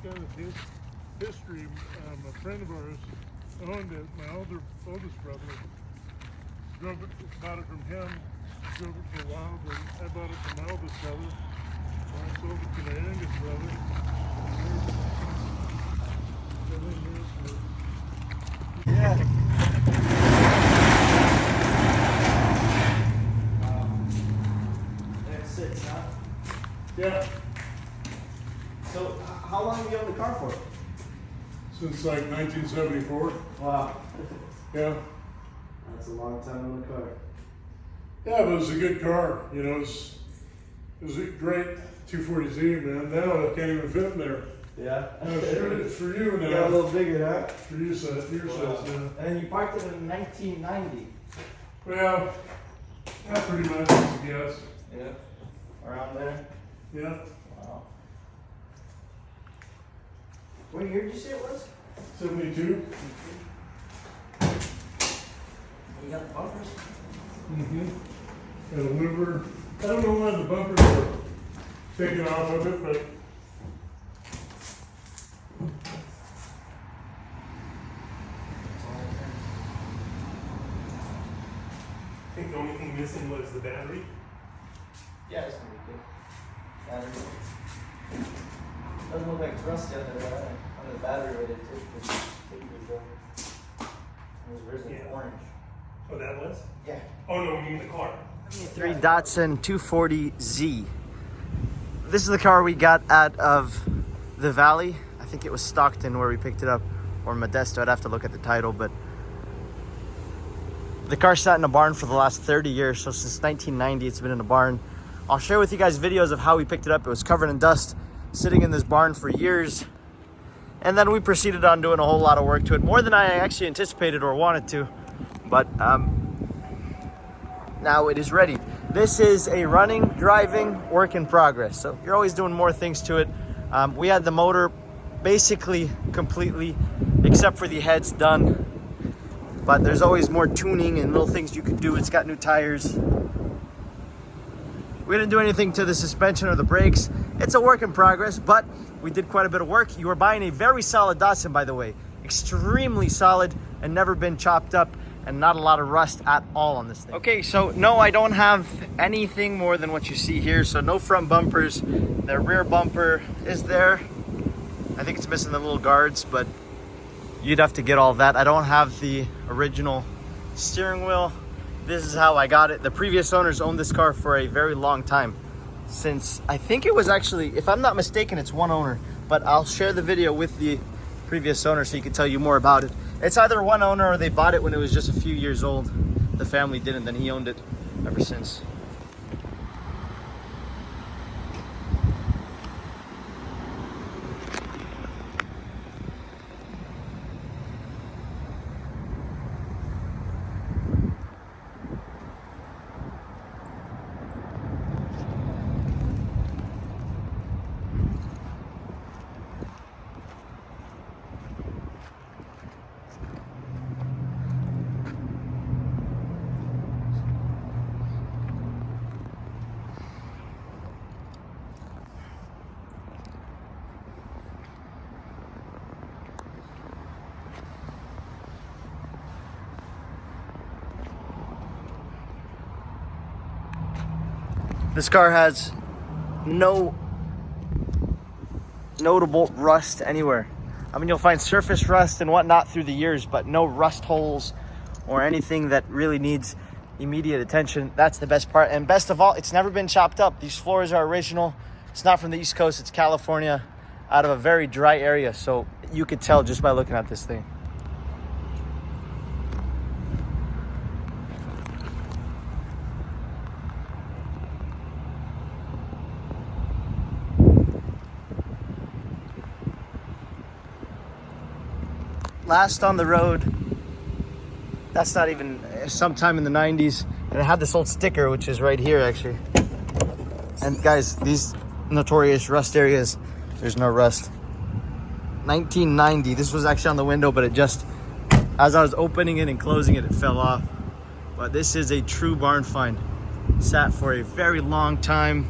got a history. A friend of ours owned it. My oldest brother drove it, bought it from him. Drove it for a while, but I bought it from my oldest brother. I sold it to my youngest brother. Yeah. There it sits, huh? Yeah. So, how long have you owned the car for? Since like 1974. Wow. Yeah. That's a long time on the car. Yeah, but it was a good car. You know, it was a great 240Z, man. Now I can't even fit in there. Yeah. It's for you now. You got a little bigger, huh? For your size, yeah. And you parked it in 1990. Well, yeah, pretty much, I guess. Yeah. Around there? Yeah. Wow. What year did you say it was? 72. You got the bumpers? Mm-hmm. Got a louver. I don't know why the bumpers are taken off of it, but I think the only thing missing was the battery. Yeah, it's gonna be good. Battery. Doesn't look like it's rusty under the battery where they took the stickers though. It was originally orange. Oh, that was? Yeah. Oh no, you mean the car. 3 Datsun 240Z. This is the car we got out of the Valley. I think it was Stockton where we picked it up, or Modesto. I'd have to look at the title, but the car sat in a barn for the last 30 years. So since 1990, it's been in a barn. I'll share with you guys videos of how we picked it up. It was covered in dust, sitting in this barn for years. And then we proceeded on doing a whole lot of work to it, more than I actually anticipated or wanted to. But now it is ready. This is a running, driving, work in progress. So you're always doing more things to it. We had the motor basically completely, except for the heads, done. But there's always more tuning and little things you can do. It's got new tires. We didn't do anything to the suspension or the brakes. It's a work in progress, but we did quite a bit of work. You are buying a very solid Datsun, by the way. Extremely solid and never been chopped up, and not a lot of rust at all on this thing. Okay, so no, I don't have anything more than what you see here. So no front bumpers. The rear bumper is there. I think it's missing the little guards, but you'd have to get all that. I don't have the original steering wheel. This is how I got it. The previous owners owned this car for a very long time. Since, I think it was actually, if I'm not mistaken, it's one owner, but I'll share the video with the previous owner so he can tell you more about it. It's either one owner or they bought it when it was just a few years old. The family didn't, then he owned it ever since. This car has no notable rust anywhere. I mean, you'll find surface rust and whatnot through the years, but no rust holes or anything that really needs immediate attention. That's the best part. And best of all, it's never been chopped up. These floors are original. It's not from the East Coast, it's California, out of a very dry area. So you could tell just by looking at this thing. Last on the road, that's not even, sometime in the 90s, and it had this old sticker, which is right here actually. And guys, these notorious rust areas, there's no rust. 1990, this was actually on the window, but it just, as I was opening it and closing it, it fell off. But this is a true barn find. Sat for a very long time,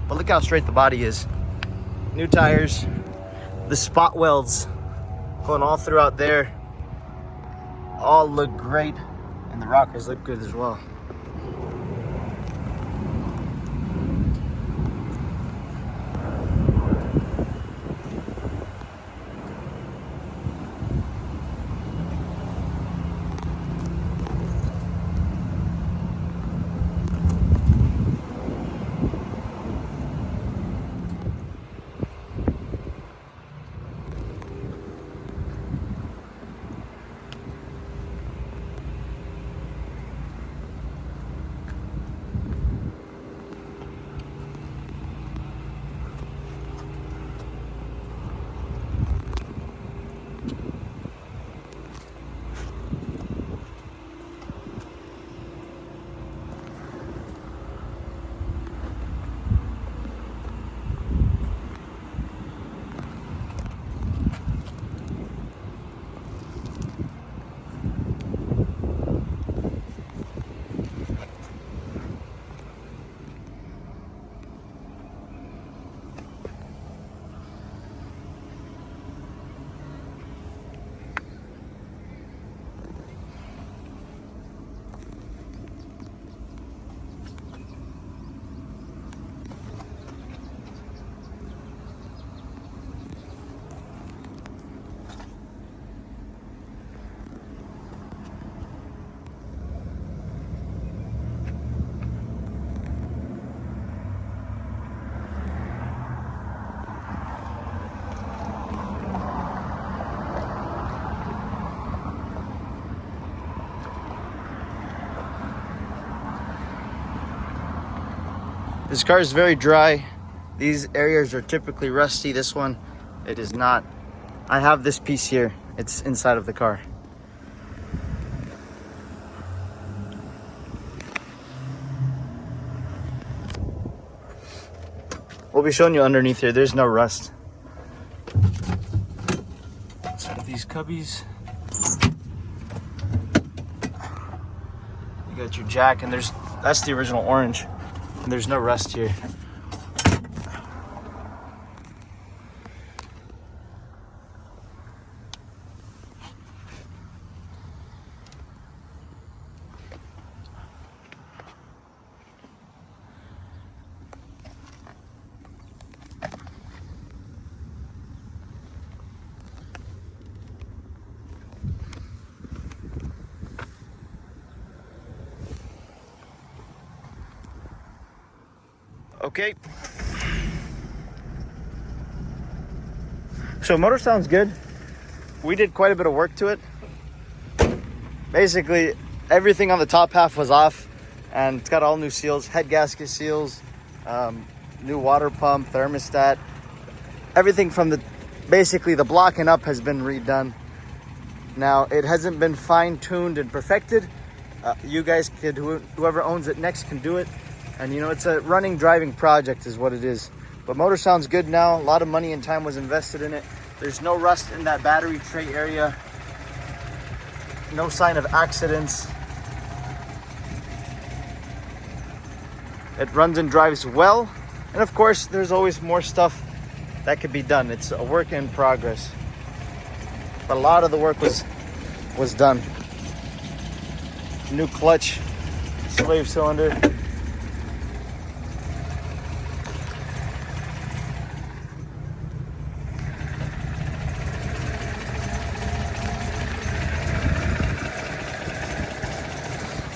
but look how straight the body is. New tires, The spot welds going all throughout there all look great, and the rockers look good as well. This car is very dry. These areas are typically rusty. This one, it is not. I have this piece here. It's inside of the car. We'll be showing you underneath here. There's no rust. So with these cubbies, you got your jack, and that's the original orange. And there's no rust here. Okay. So motor sounds good. We did quite a bit of work to it. Basically, everything on the top half was off, and it's got all new seals, head gasket seals, new water pump, thermostat. Everything from basically the blocking up has been redone. Now, it hasn't been fine-tuned and perfected. You guys could, whoever owns it next can do it. And you know, it's a running, driving project is what it is. But motor sounds good now. A lot of money and time was invested in it. There's no rust in that battery tray area. No sign of accidents. It runs and drives well. And of course, there's always more stuff that could be done. It's a work in progress. But a lot of the work was done. New clutch, slave cylinder.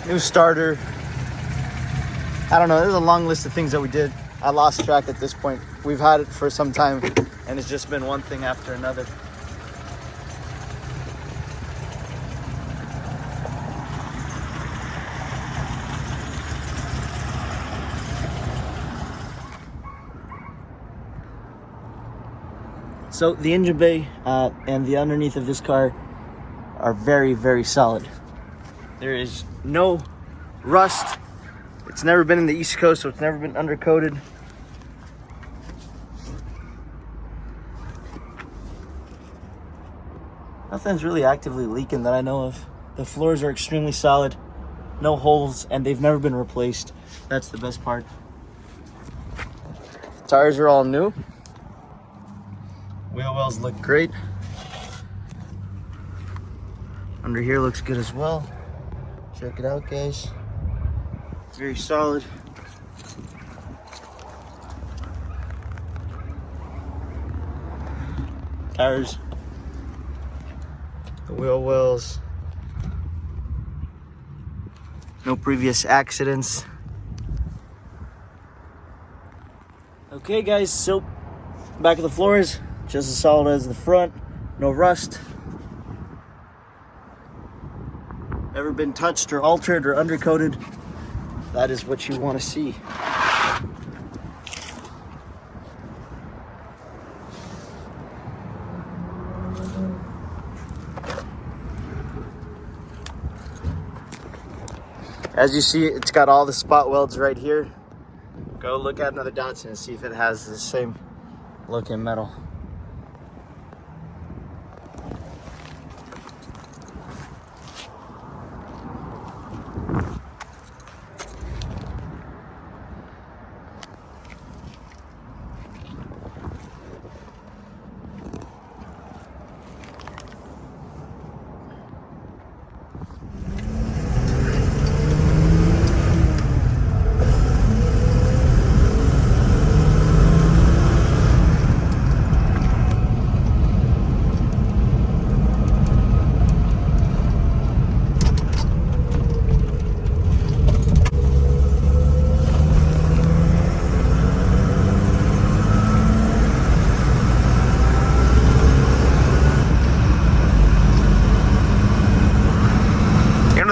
New starter. I don't know, there's a long list of things that we did. I lost track at this point. We've had it for some time, and it's just been one thing after another. So the engine bay and the underneath of this car are very, very solid. There is no rust. It's never been in the East Coast, so it's never been undercoated. Nothing's really actively leaking that I know of. The floors are extremely solid, no holes, and they've never been replaced. That's the best part. Tires are all new. Wheel wells look great. Under here looks good as well. Check it out, guys. Very solid. Tires. The wheel wells. No previous accidents. Okay guys, so back of the floors, just as solid as the front, no rust. Never been touched or altered or undercoated. That is what you want to see. As you see, it's got all the spot welds right here. Go look at another Datsun and see if it has the same look in metal.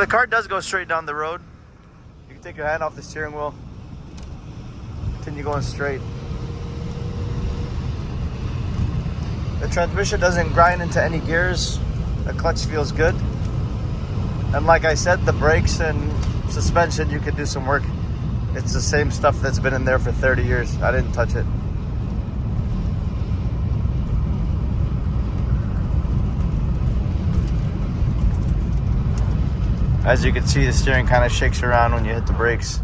The car does go straight down the road. You can take your hand off the steering wheel. Continue going straight. The transmission doesn't grind into any gears. The clutch feels good. And like I said, the brakes and suspension, you could do some work. It's the same stuff that's been in there for 30 years. I didn't touch it. As you can see, the steering kind of shakes around when you hit the brakes.